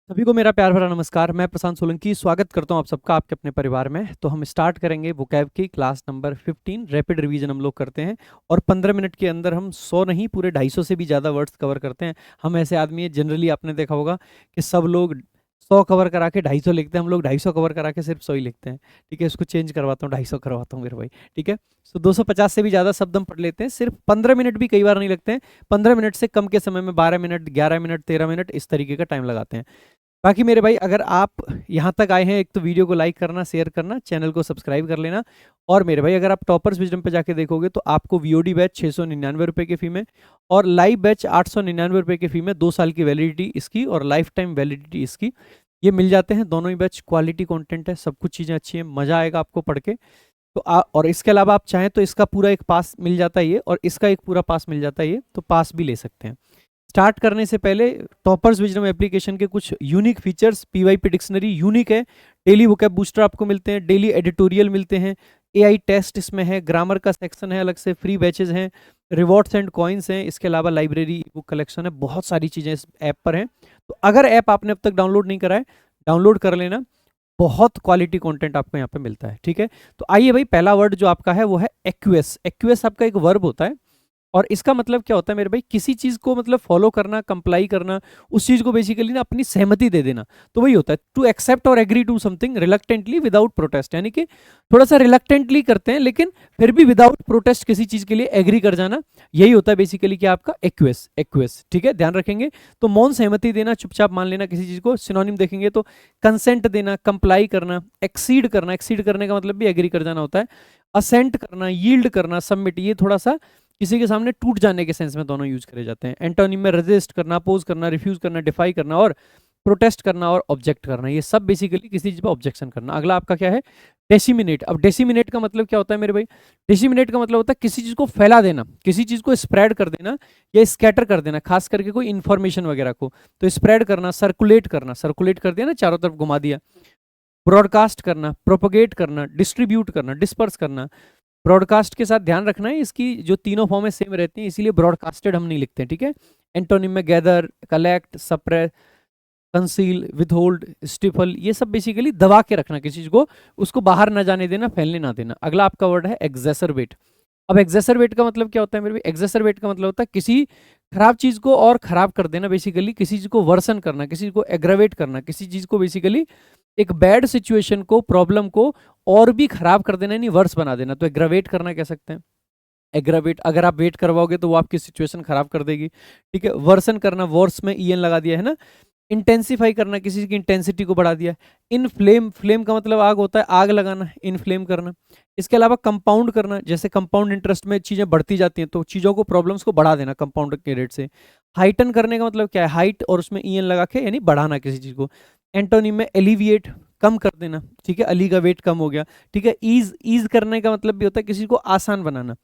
सभी को मेरा प्यार भरा नमस्कार। मैं प्रशांत सोलंकी स्वागत करता हूं आप सबका आपके अपने परिवार में। तो हम स्टार्ट करेंगे वोकैब की क्लास नंबर 15 रैपिड रिवीजन हम लोग करते हैं और 15 मिनट के अंदर हम 100 नहीं पूरे 250 से भी ज़्यादा वर्ड्स कवर करते हैं। हम ऐसे आदमी है, जनरली आपने देखा होगा कि सब लोग 100 कवर करा के 250 लिखते हैं, हम लोग 250 कवर करा के सिर्फ 100 ही लिखते हैं। ठीक है, इसको चेंज करवाता हूँ, 250 करवाता हूँ मेरे भाई। ठीक है, तो 250 से भी ज़्यादा शब्द हम पढ़ लेते हैं, सिर्फ 15 मिनट भी कई बार नहीं लगते हैं। 15 मिनट से कम के समय में 12 मिनट, 11 मिनट, 13 मिनट इस तरीके का टाइम लगाते हैं। बाकी मेरे भाई, अगर आप यहाँ तक आए हैं, एक तो वीडियो को लाइक करना, शेयर करना, चैनल को सब्सक्राइब कर लेना। और मेरे भाई, अगर आप टॉपर्स विजडम पे जाके देखोगे तो आपको वीओडी बैच 699 की फी में और लाइव बैच 899 की फी में 2 साल की वैलिडिटी इसकी और लाइफ टाइम वैलिडिटी इसकी ये मिल जाते हैं। दोनों ही बैच क्वालिटी कंटेंट है, सब कुछ चीज़ें अच्छी हैं, मज़ा आएगा आपको पढ़ के। तो और इसके अलावा आप चाहें तो इसका पूरा एक पास मिल जाता है ये, और इसका एक पूरा पास मिल जाता है ये, तो पास भी ले सकते हैं। स्टार्ट करने से पहले टॉपर्स विजडम एप्लीकेशन के कुछ यूनिक फीचर्स। पीवाईपी डिक्शनरी यूनिक है, डेली वोकैब बूस्टर आपको मिलते हैं, डेली एडिटोरियल मिलते हैं, एआई टेस्ट इसमें है, ग्रामर का सेक्शन है अलग से, फ्री बैचेज हैं, रिवॉर्ड्स एंड कॉइन्स हैं, इसके अलावा लाइब्रेरी बुक कलेक्शन है, बहुत सारी चीज़ें इस ऐप पर हैं। तो अगर ऐप आपने अब तक डाउनलोड नहीं करा है, डाउनलोड कर लेना। बहुत क्वालिटी कंटेंट आपको यहाँ पे मिलता है। ठीक है, तो आइए भाई, पहला वर्ड जो आपका है वो है एक्यूएस। एक्यूएस आपका एक वर्ब होता है और इसका मतलब क्या होता है मेरे भाई, किसी चीज को मतलब फॉलो करना, कंप्लाई करना, उस चीज को बेसिकली ना अपनी सहमति दे देना। तो वही होता है टू एक्सेप्ट और agree to something reluctantly without protest, यानी कि थोड़ा सा रिलक्टेंटली करते हैं लेकिन फिर भी विदाउट प्रोटेस्ट किसी चीज के लिए एग्री कर जाना। यही होता है बेसिकली क्या आपका एक्वेस। एक्वेस, ठीक है, ध्यान रखेंगे। तो मौन सहमति देना, चुपचाप मान लेना किसी चीज को। सिनोनिम देखेंगे तो कंसेंट देना, कंप्लाई करना, एक्सीड करना, एक्सीड करने का मतलब भी एग्री कर जाना होता है, असेंट करना, यील्ड करना, सबमिट, ये थोड़ा सा किसी के सामने टूट जाने के सेंस में दोनों यूज करे जाते हैं। एंटोनिम में रेजिस्ट करना, अपोज करना, रिफ्यूज करना, डिफाई करना और प्रोटेस्ट करना और ऑब्जेक्ट करना, ये सब बेसिकली किसी चीज पर ऑब्जेक्शन करना। अगला आपका क्या है, डेसिमिनेट। अब डेसिमिनेट का मतलब क्या होता है मेरे भाई, डेसिमिनेट का मतलब होता है किसी चीज को फैला देना, किसी चीज को स्प्रेड कर देना या स्कैटर कर देना, खास करके कोई इन्फॉर्मेशन वगैरह को। तो स्प्रेड करना, सर्कुलेट करना, सर्कुलेट कर दिया ना, चारों तरफ घुमा दिया। ब्रॉडकास्ट करना, प्रोपोगेट करना, डिस्ट्रीब्यूट करना, डिस्पर्स करना। ब्रॉडकास्ट के साथ ध्यान रखना है, इसकी जो तीनों फॉर्में सेम रहती हैं, इसीलिए ब्रॉडकास्टेड हम नहीं लिखते हैं। ठीक है, एंटोनिम में gather, collect, suppress, conceal, withhold, stifle, ये सब बेसिकली दबा के रखना किसी चीज को, उसको बाहर ना जाने देना, फैलने ना देना। अगला आपका वर्ड है एग्जैसरबेट। अब एग्जैसरबेट का मतलब क्या होता है मेरे भी, एग्जैसरबेट का मतलब होता है किसी खराब चीज को और खराब कर देना, बेसिकली किसी चीज को वर्सन करना, किसी चीज को एग्रावेट करना, किसी चीज को बेसिकली एक बैड सिचुएशन को, प्रॉब्लम को और भी खराब कर देना, यानी वर्स बना देना। तो एग्रावेट करना कह सकते हैं। एग्रावेट, अगर आप वेट करवाओगे तो वो आपकी सिचुएशन खराब कर देगी। ठीक है, वर्सन करना, वर्स में ईएन लगा दिया है ना। इंटेंसिफाई करना, किसी की इंटेंसिटी को बढ़ा दिया। इन फ्लेम, फ्लेम का मतलब आग होता है, आग लगाना, इन फ्लेम करना। इसके अलावा कंपाउंड करना, जैसे कंपाउंड इंटरेस्ट में चीजें बढ़ती जाती हैं तो चीजों को, प्रॉब्लम्स को बढ़ा देना कंपाउंड के रेट से। हाइटन करने का मतलब क्या है, हाइट और उसमें ईएन लगा के, यानी बढ़ाना किसी चीज को। एंटोनिम में एलिविएट, कम कर देना। ठीक है, अली का वेट कम हो गया। ठीक है, ईज, ईज करने का मतलब भी होता है किसी को आसान बनाना।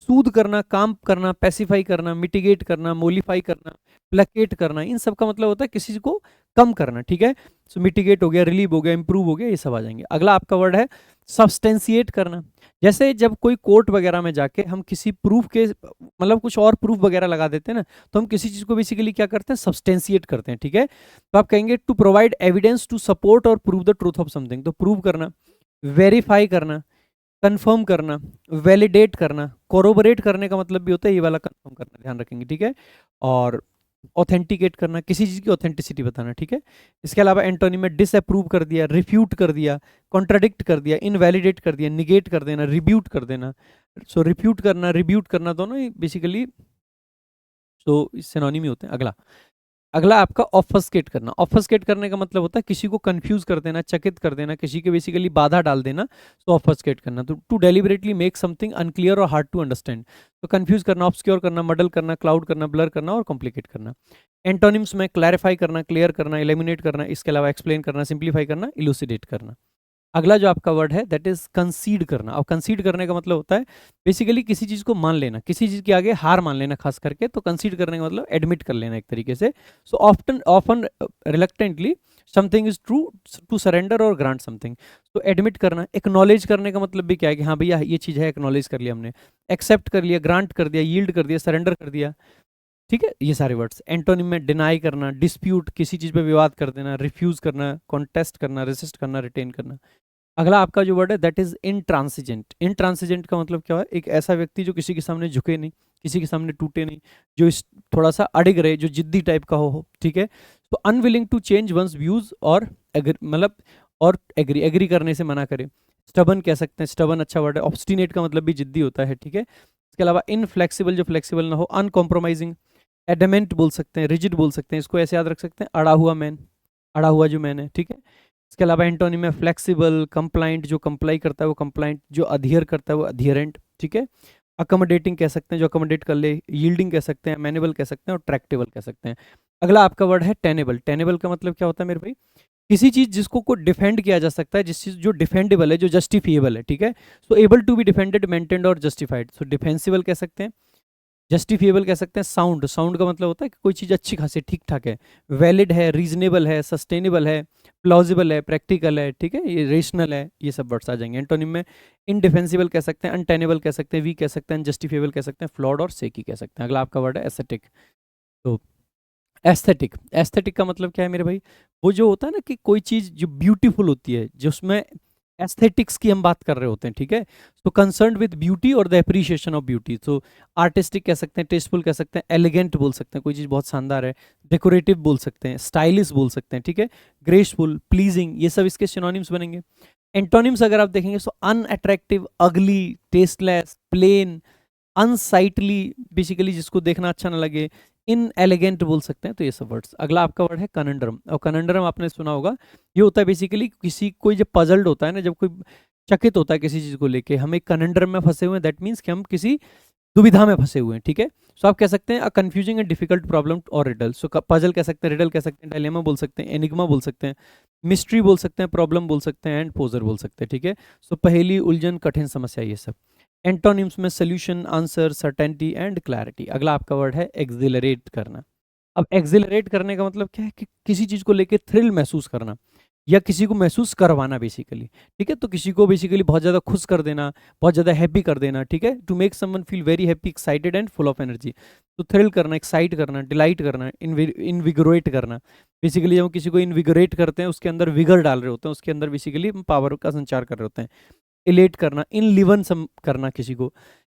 सूद करना, काम करना, पैसिफाई करना, मिटिगेट करना, मोलिफाई करना, प्लेकेट करना, इन सब का मतलब होता है किसी को कम करना। ठीक है, सो मिटिगेट हो गया, रिलीव हो गया, इंप्रूव हो गया, ये सब आ जाएंगे। अगला आपका वर्ड है सब्सटेंशिएट करना। जैसे जब कोई कोर्ट वगैरह में जाके हम किसी प्रूफ के मतलब कुछ और प्रूफ वगैरह लगा देते हैं ना, तो हम किसी चीज को बेसिकली क्या करते हैं, सब्सटेंशिएट करते हैं। ठीक है, तो आप कहेंगे to provide evidence to support और prove the truth of something. तो प्रूव करना, वेरीफाई करना, कंफर्म करना, वैलिडेट करना, कोरोबरेट करने का मतलब भी होता है ये वाला कंफर्म करना, ध्यान रखेंगे। ठीक है, और ऑथेंटिकेट करना, किसी चीज की ऑथेंटिसिटी बताना। ठीक है, इसके अलावा एंटोनी में डिसअप्रूव कर दिया, रिफ्यूट कर दिया, कॉन्ट्राडिक्ट कर दिया, इनवैलिडेट कर दिया, निगेट कर देना, रिब्यूट कर देना। सो रिफ्यूट करना, रिब्यूट करना, दोनों बेसिकली सो सिनोनिम होते हैं। अगला, अगला आपका ऑफस्केट करना। ऑफस्केट करने का मतलब होता है किसी को कंफ्यूज कर देना, चकित कर देना, किसी के बेसिकली बाधा डाल देना। तो ऑफस्केट करना, तो to deliberately make something unclear और हार्ड टू अंडरस्टैंड। तो कंफ्यूज करना, ऑब्सक्योर करना, मडल करना, क्लाउड करना, ब्लर करना और कॉम्प्लिकेट करना। एंटोनिम्स में क्लैरिफाई करना, क्लियर करना, एलिमिनेट करना, इसके अलावा एक्सप्लेन करना, सिंप्लीफाई करना, इलूसिडेट करना। अगला जो आपका वर्ड है दैट इज कंसीड करना। और कंसीड करने का मतलब होता है बेसिकली किसी चीज को मान लेना, किसी चीज के आगे हार मान लेना खास करके। तो कंसीड करने का मतलब एडमिट कर लेना एक तरीके से। So often, often, reluctantly something is true, to surrender और ग्रांट समथिंग। तो एडमिट करना। एक्नॉलेज करने का मतलब भी क्या है कि हाँ भैया ये चीज है, एक्नॉलेज कर लिया हमने, एक्सेप्ट कर लिया, ग्रांट कर दिया, यील्ड कर दिया, सरेंडर कर दिया। ठीक है, ये सारे वर्ड्स। एंटोनिम में डिनाई करना, डिस्प्यूट, किसी चीज पे विवाद कर देना, रिफ्यूज करना, कॉन्टेस्ट करना, रेसिस्ट करना, रिटेन करना। अगला आपका जो वर्ड है दैट इज इंट्रांसिजेंट। इंट्रांसिजेंट का मतलब क्या है? एक ऐसा व्यक्ति जो किसी के सामने झुके नहीं, किसी के सामने टूटे नहीं, जो इस थोड़ा सा अड़िग रहे, जो जिद्दी टाइप का हो, ठीक है। तो unwilling to change one's views और मतलब और एग्री, एग्री करने से मना करे। स्टबन कह सकते हैं, स्टबन अच्छा वर्ड है। ऑब्स्टिनेट का मतलब भी जिद्दी होता है, ठीक है। इसके अलावा इनफ्लेक्सिबल, जो फ्लेक्सिबल ना हो। अनकॉम्प्रोमाइजिंग, एडमेंट बोल सकते हैं, रिजिड बोल सकते हैं, इसको ऐसे याद रख सकते हैं, अड़ा हुआ मैन, अड़ा हुआ जो मैन है, ठीक है। इसके अलावा एंटोनिम में फ्लेक्सिबल, कंप्लाइंट, जो कंप्लाई करता है वो कंप्लाइंट, जो अधियर करता है वो अधियरेंट, ठीक है। अकोमोडेटिंग कह सकते हैं, जो अकोमोडेट कर ले। यील्डिंग कह सकते हैं, मैनेबल कह सकते हैं, और ट्रैक्टेबल कह सकते हैं। अगला आपका वर्ड है टेनेबल। टेनेबल का मतलब क्या होता है मेरे भाई? किसी चीज जिसको को डिफेंड किया जा सकता है, जिस चीज जो डिफेंडेबल है, जो जस्टिफिएबल है, ठीक है। So able to be defended, maintained और जस्टिफाइड। सो डिफेंसिबल कह सकते हैं, जस्टिफिएबल कह सकते हैं। साउंड, साउंड का मतलब होता है कि कोई चीज़ अच्छी खासी ठीक ठाक है। वैलिड है, रीजनेबल है, सस्टेनेबल है, प्लॉजिबल है, प्रैक्टिकल है, ठीक है, ये रेशनल है, ये सब वर्ड्स आ जाएंगे। एंटोनिम में इनडिफेंसिबल कह सकते हैं, अनटेनेबल कह सकते हैं, वीक कह सकते हैं, जस्टिफिएबल कह सकते हैं, फ्लॉड और सेकी कह सकते हैं। अगला आपका वर्ड है एस्थेटिक। तो एस्थेटिक, एस्थेटिक का मतलब क्या है मेरे भाई? वो जो होता है ना कि कोई चीज़ जो ब्यूटीफुल होती है, जिसमें एस्थेटिक्स की हम बात कर रहे होते हैं, ठीक है। तो कंसर्न विद ब्यूटी और द एप्रिसिएशन ऑफ ब्यूटी। तो आर्टिस्टिक कह सकते हैं, टेस्टफुल कह सकते हैं, एलिगेंट बोल सकते हैं, कोई चीज़ बहुत शानदार है। डेकोरेटिव बोल सकते हैं, स्टाइलिश बोल सकते हैं, ठीक है। ग्रेसफुल, प्लीजिंग, ये सब इसके सिनोनिम्स बनेंगे। एंटोनिम्स अगर आप देखेंगे तो अनअट्रैक्टिव, अगली, टेस्टलेस, प्लेन, अनसाइटली, बेसिकली जिसको देखना अच्छा ना लगे, इन एलिगेंट बोल सकते हैं। तो ये सब वर्ड्स। अगला आपका वर्ड है कनंड्रम। और कनंड्रम आपने सुना होगा, ये होता है बेसिकली किसी कोई जब पजल्ड होता है ना, जब कोई चकित होता है किसी चीज को लेके, हम एक कनंड्रम में फंसे हुए हैं, दैट मीन्स कि हम किसी दुविधा में फंसे हुए हैं, ठीक है। सो आप कह सकते हैं a confusing and difficult problem और रिडल। सो पजल कह सकते हैं, रिडल कह सकते हैं, डायलेमा बोल सकते हैं, एनिग्मा बोल सकते हैं, मिस्ट्री बोल सकते हैं, प्रॉब्लम बोल सकते हैं, एंड पोजर बोल सकते हैं, ठीक है। सो पहेली, उलझन, कठिन समस्या, ये सब। एंटोनिम्स में solution, answer, certainty and clarity. अगला आपका वर्ड है एक्सिलरेट करना। अब एक्सिलरेट करने का मतलब क्या है? कि किसी चीज को लेके थ्रिल महसूस करना, या किसी को महसूस करवाना बेसिकली, ठीक है। तो किसी को बेसिकली बहुत ज़्यादा खुश कर देना, बहुत ज़्यादा हैप्पी कर देना, ठीक है। To make someone feel very happy, excited and full of energy. तो थ्रिल करना, एक्साइट करना, डिलाइट करना, इनविगोरेट करना। बेसिकली जब हम किसी को इनविगोरेट करते हैं, उसके अंदर विगर डाल रहे होते हैं, उसके अंदर बेसिकली पावर का संचार कर रहे होते हैं। इलेट करना, इन लिवन सम करना किसी को।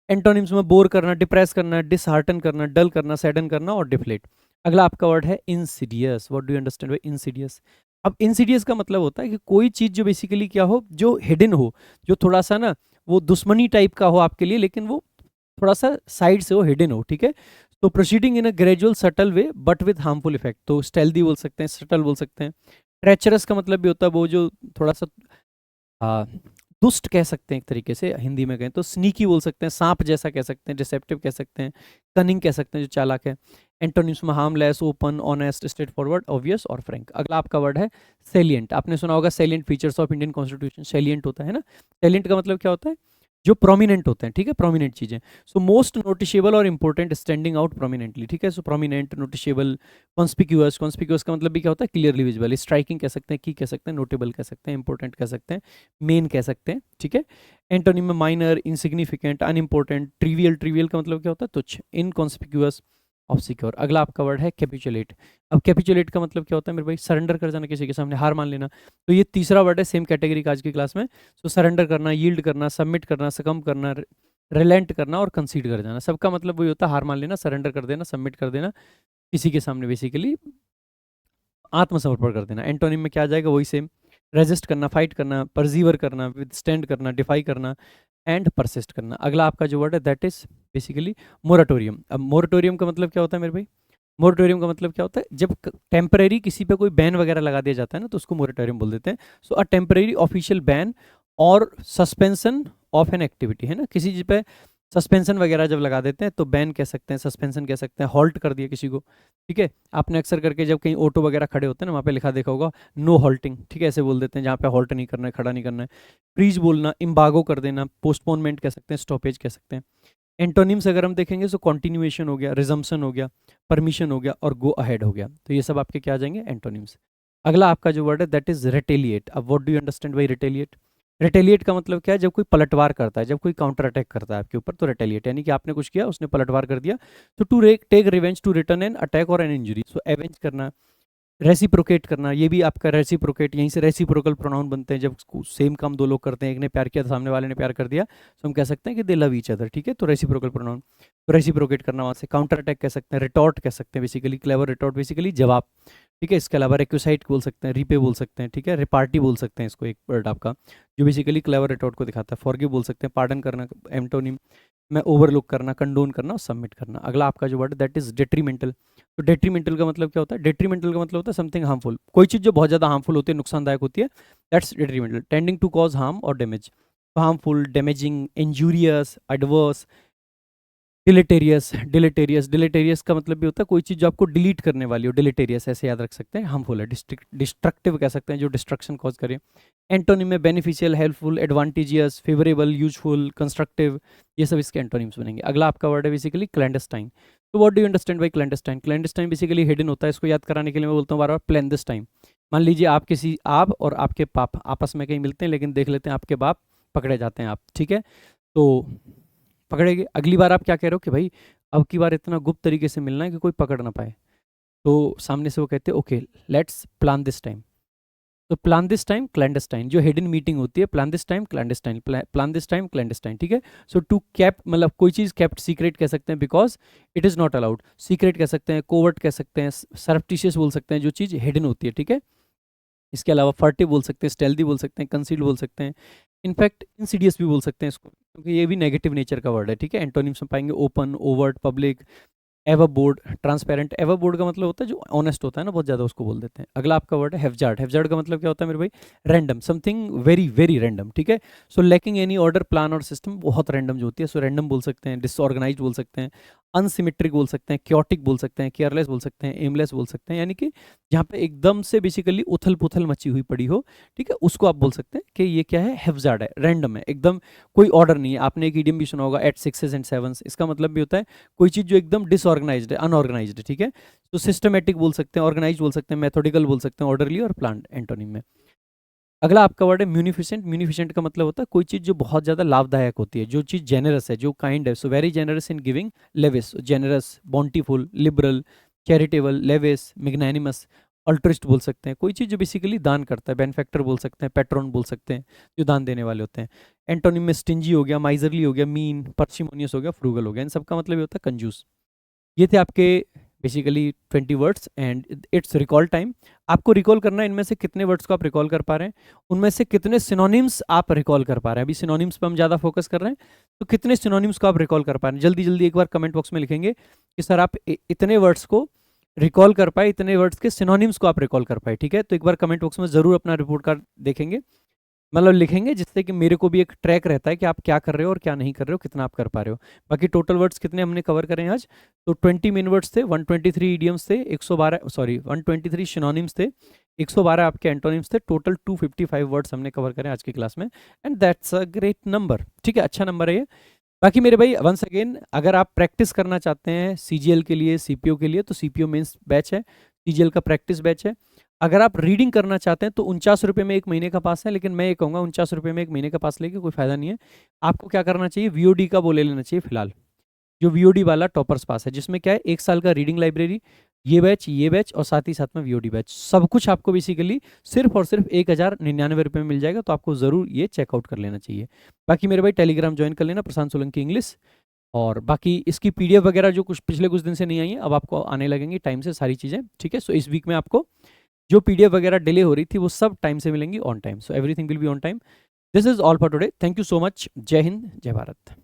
एंटोनिम्स में बोर करना, डिप्रेस करना, डिसहार्टन करना, डल करना, सैडन करना और डिफ्लेट। अगला आपका वर्ड है Insidious. What do you understand by Insidious? अब इंसीडियस का मतलब होता है कि कोई चीज़ जो बेसिकली क्या हो, जो हिडन हो, जो थोड़ा सा ना वो दुश्मनी टाइप का हो आपके लिए, लेकिन वो थोड़ा सा साइड से हो, हिडन हो, ठीक है। तो proceeding in a gradual subtle way but with harmful effect. तो स्टेल्दी बोल सकते हैं, सटल बोल सकते हैं। ट्रेचरस का मतलब भी होता है वो जो थोड़ा सा आ, दुष्ट कह सकते हैं एक तरीके से, हिंदी में कहें तो स्नीकी बोल सकते हैं, सांप जैसा कह सकते हैं, डिसेप्टिव कह सकते हैं, कनिंग कह सकते हैं, जो चालाक है। एंटोनिम्स में harmless, open, honest, straight forward, obvious और फ्रैंक। अगला आपका वर्ड है सेलिएंट। आपने सुना होगा salient features of Indian constitution. Salient होता है ना, सेलिएंट का मतलब क्या होता है? जो प्रोमिनेंट होते हैं, ठीक है, प्रोमिनेंट चीजें। सो मोस्ट नोटिशेबल और इंपॉर्टेंट, स्टैंडिंग आउट प्रोमिनेंटली, ठीक है। सो प्रोमिनेंट, नोटिशेबल, कॉन्स्पिक्यूअस। कॉन्स्पिक्यूअस का मतलब भी क्या होता है? Clearly visible. स्ट्राइकिंग कह सकते हैं, की कह सकते हैं, नोटेबल कह सकते हैं, इंपॉर्टेंट कह सकते हैं, मेन कह सकते हैं, ठीक है। एंटोनिम में minor, insignificant, unimportant, trivial. Trivial का मतलब क्या होता है? तुच्छ, इनकॉन्स्पिक्यूअस, ऑब्सक्योर। अगला आपका वर्ड है कैपिचुलेट। अब कैपिचुलेट का मतलब क्या होता है मेरे भाई? सरेंडर कर जाना, किसी के सामने हार मान लेना। तो ये तीसरा वर्ड है, सेम कैटेगरी का आज की क्लास में। सो सरेंडर करना, यील्ड करना, सबमिट करना, सकम करना, रिलेंट करना और कंसीड कर जाना। सबका मतलब वही होता है, हार मान लेना, सरेंडर कर देना, सबमिट कर देना, किसी के सामने बेसिकली आत्मसमर्पण कर देना। एंटोनिम में क्या आ जाएगा? वही सेम, रेजिस्ट करना, फाइट करना, परजीवर करना, विदस्टैंड करना, डिफाई करना एंड परसिस्ट करना। अगला आपका जो वर्ड है दैट इज बेसिकली मोराटोरियम। अब मोराटोरियम का मतलब क्या होता है मेरे भाई? मोरेटोरियम का मतलब क्या होता है? जब टेम्परेरी किसी पे कोई बैन वगैरह लगा दिया जाता है ना, तो उसको मोरेटोरियम बोल देते हैं। सो अ टेम्परेरी ऑफिशियल बैन और सस्पेंशन ऑफ एन एक्टिविटी, है ना, किसी चीज पे सस्पेंशन वगैरह जब लगा देते हैं तो बैन कह सकते हैं, सस्पेंशन कह सकते हैं, हॉल्ट कर दिया किसी को, ठीक है। आपने अक्सर करके जब कहीं ऑटो वगैरह खड़े होते हैं ना, वहाँ पे लिखा देखा होगा नो हॉल्टिंग, ठीक है, ऐसे बोल देते हैं, जहाँ पे हॉल्ट नहीं करना है, खड़ा नहीं करना है। फ्रीज बोलना, इम्बागो कर देना, पोस्टपोनमेंट कह सकते हैं, स्टॉपेज कह सकते हैं। एंटोनिम्स अगर हम देखेंगे तो कॉन्टिन्यूएशन हो गया, रिजम्पशन हो गया, परमिशन हो गया और गो अहेड हो गया। तो ये सब आपके क्या आ जाएंगे? एंटोनिम्स। अगला आपका जो वर्ड है दैट इज रिटेलिएट। अब what do you understand by retaliate? Retaliate का मतलब क्या है, जब कोई पलटवार करता है, जब कोई काउंटर अटैक करता है आपके ऊपर, तो रिटेलिएट यानी कि आपने कुछ किया, उसने पलटवार कर दिया। तो to take revenge, to return an attack और एन इंजरी, सो एवेंज करना। रेसिप्रोकेट करना, ये भी आपका रेसिप्रोकेट, यहीं से रेसिप्रोकल प्रोनाउन बनते हैं, जब सेम काम दो लोग करते हैं, एक ने प्यार किया तो सामने वाले ने प्यार कर दिया, तो हम कह सकते हैं कि दे लव ईच अदर, ठीक है। तो रेसिप्रोकल प्रोनाउन, तो रेसिप्रोकेट करना वहाँ से। काउंटर अटैक कह सकते हैं, रिटॉर्ट कह सकते हैं बेसिकली, क्लेवर रिटॉर्ट बेसिकली जवाब, ठीक है। इसके अलावा रिक्वेसाइट बोल सकते हैं, रीपे बोल सकते हैं, ठीक है। रिपार्टी बोल सकते हैं इसको, एक वर्ड आपका जो बेसिकली क्लेवर रिटॉर्ट को दिखाता है। फॉरगिव बोल सकते हैं, पार्डन करना एंटोनिम में, ओवरलुक करना, कंडोन करना और सबमिट करना। अगला आपका जो वर्ड दैट इज डेट्रीमेंटल। तो डेट्रीमेंटल का मतलब क्या होता है, डेट्रीमेंटल का मतलब होता है समथिंग हार्मफुल, कोई चीज़ जो बहुत ज़्यादा हार्मफुल होती है, नुकसानदायक होती है, that's detrimental. Tending to cause harm और damage, harmful, damaging, injurious, adverse, deleterious. Deleterious, deleterious का मतलब भी होता है कोई चीज़ जो आपको डिलीट करने वाली हो, डिलेटेरियस ऐसे याद रख सकते हैं। हार्मफुल है, डिस्ट्रक्टिव कह सकते हैं, जो डिस्ट्रक्शन कॉज करे। एंटोनिम में beneficial, helpful, advantageous, favourable, useful, constructive, ये सब इसके एंटोनिम्स बनेंगे। अगला आपका वर्ड है बेसिकली क्लैंडस्टाइन। तो what do you understand by clandestine? Clandestine basically hidden होता है, इसको याद कराने के लिए मैं बोलता हूँ बार बार क्लैंडस्टाइन। मान लीजिए आप और आपके पाप आपस में कहीं मिलते हैं, लेकिन देख लेते हैं आपके बाप पकड़े जाते हैं आप, ठीक है। तो पकड़ेंगे, अगली बार आप क्या कह रहे हो कि भाई अब की बार इतना गुप्त तरीके से मिलना है कि कोई पकड़ ना पाए। तो सामने से वो कहते हैं okay let's plan this time. तो प्लान दिस टाइम क्लैंडस्टाइन, जो हिडन मीटिंग होती है, plan this time clandestine, plan this time clandestine, ठीक है। सो टू कैप मतलब कोई चीज़ कैप्ट सीक्रेट कह सकते हैं, because it is not allowed. Secret कह सकते हैं, कोवर्ट कह सकते हैं, सरप्टिशियस बोल सकते हैं, जो चीज़ हिडन होती है, ठीक है। इसके अलावा फर्टिव बोल सकते हैं, स्टेल्दी बोल सकते हैं, कंसील्ड बोल सकते हैं, इनफैक्ट इंसीडियस भी बोल सकते हैं इसको, क्योंकि ये भी नेगेटिव नेचर का वर्ड है, ठीक है। एंटोनिम्स में पाएंगे open, overt, public, ever board, transparent. Ever board का मतलब होता है जो ऑनेस्ट होता है ना बहुत ज़्यादा, उसको बोल देते हैं। अगला आपका वर्ड है हेवजार्ड। हेवजार्ड का मतलब क्या होता है मेरे भाई? Random, something very very random, ठीक है। सो लैकिंग एनी ऑर्डर, प्लान और सिस्टम, बहुत रैंडम जो होती है, सो रैंडम बोल सकते हैं, डिसऑर्गेनाइज बोल सकते हैं, अनसिमेट्रिक बोल सकते हैं, क्योटिक बोल सकते हैं, केयरलेस बोल सकते हैं, एमलेस बोल सकते हैं, यानी कि जहाँ पे एकदम से बेसिकली उथल पुथल मची हुई पड़ी हो, ठीक है, उसको आप बोल सकते हैं कि ये क्या है, हेवजार्ड है, रैंडम है, एकदम कोई ऑर्डर नहीं है। आपने एक इडियम भी सुना होगा, एट सिक्सेस एंड सेवंस, इसका मतलब भी होता है कोई चीज़ जो एकदम डिसऑर्गेनाइज्ड है, अनऑर्गेनाइज्ड है, ठीक है। तो सिस्टमेटिक बोल सकते हैं, ऑर्गेनाइज बोल सकते हैं, मेथोडिकल बोल सकते हैं, ऑर्डरली और प्लान्ड एंटोनिम में। अगला आपका वर्ड है म्यूनिफिसेंट। म्यूनिफिसेंट का मतलब होता है कोई चीज़ जो बहुत ज़्यादा लाभदायक होती है, जो चीज़ जेनरस है, जो काइंड है। So very generous in giving, lavish, generous, bountiful, liberal, charitable, lavish, magnanimous, altruist बोल सकते हैं, कोई चीज़ जो बेसिकली दान करता है। बेनिफैक्टर बोल सकते हैं, पैट्रॉन बोल सकते हैं, जो दान देने वाले होते हैं। एंटोनिम में स्टिंजी हो गया, माइजरली हो गया, मीन, पार्सिमोनियस हो गया, फ्रूगल हो गया। इन सबका मतलब ये होता है कंजूस। ये थे आपके basically 20 words and it's recall time. आपको रिकॉल करना है इनमें से कितने वर्ड्स को आप रिकॉल कर पा रहे हैं, उनमें से कितने सिनोनिम्स आप रिकॉल कर पा रहे हैं। अभी सिनोनिम्स पे हम ज़्यादा फोकस कर रहे हैं, तो कितने सिनोनिम्स को आप रिकॉल कर पा रहे हैं, जल्दी जल्दी एक बार कमेंट बॉक्स में लिखेंगे कि सर आप इतने वर्ड्स को रिकॉल कर पाए, इतने वर्ड्स के सिनोनिम्स को आप रिकॉल कर पाए, ठीक है। तो एक बार कमेंट बॉक्स में ज़रूर अपना रिपोर्ट कार्ड देखेंगे, मतलब लिखेंगे, जिससे कि मेरे को भी एक ट्रैक रहता है कि आप क्या कर रहे हो और क्या नहीं कर रहे हो, कितना आप कर पा रहे हो। बाकी टोटल वर्ड्स कितने हमने कवर करें आज, तो 20 मेन वर्ड्स थे, 123 इडियम्स थे, 112 सॉरी 123 सिनोनिम्स थे, 112 आपके एंटोनिम्स थे, टोटल 255 वर्ड्स हमने कवर करें आज की क्लास में, and that's a great number, ठीक है, अच्छा नंबर है ये। बाकी मेरे भाई वंस अगेन, अगर आप प्रैक्टिस करना चाहते हैं सीजीएल के लिए, सीपीओ के लिए, तो सीपीओ मेंस बैच है, सीजीएल का प्रैक्टिस बैच है। अगर आप रीडिंग करना चाहते हैं तो 49 रुपये में 1 महीने का पास है, लेकिन मैं ये कहूँगा 49 रुपये में 1 महीने का पास लेके कोई फायदा नहीं है। आपको क्या करना चाहिए, वीओडी का वो ले लेना चाहिए फिलहाल, जो वीओडी वाला टॉपर्स पास है, जिसमें क्या है 1 साल का रीडिंग लाइब्रेरी, ये बैच और साथ ही साथ में वीओडी बैच, सब कुछ आपको बेसिकली सिर्फ और सिर्फ 1099 रुपये में मिल जाएगा। तो आपको ज़रूर ये चेकआउट कर लेना चाहिए। बाकी मेरे भाई टेलीग्राम ज्वाइन कर लेना, प्रशांत सोलंकी इंग्लिश। और बाकी इसकी पीडीएफ वगैरह जो कुछ पिछले कुछ दिन से नहीं आई है, अब आपको आने लगेंगी टाइम से सारी चीज़ें, ठीक है। सो इस वीक में आपको जो पीडीएफ वगैरह डिले हो रही थी वो सब टाइम से मिलेंगी, on time. So everything will be on time. This is all for today, thank you so much, जय हिंद, जय भारत।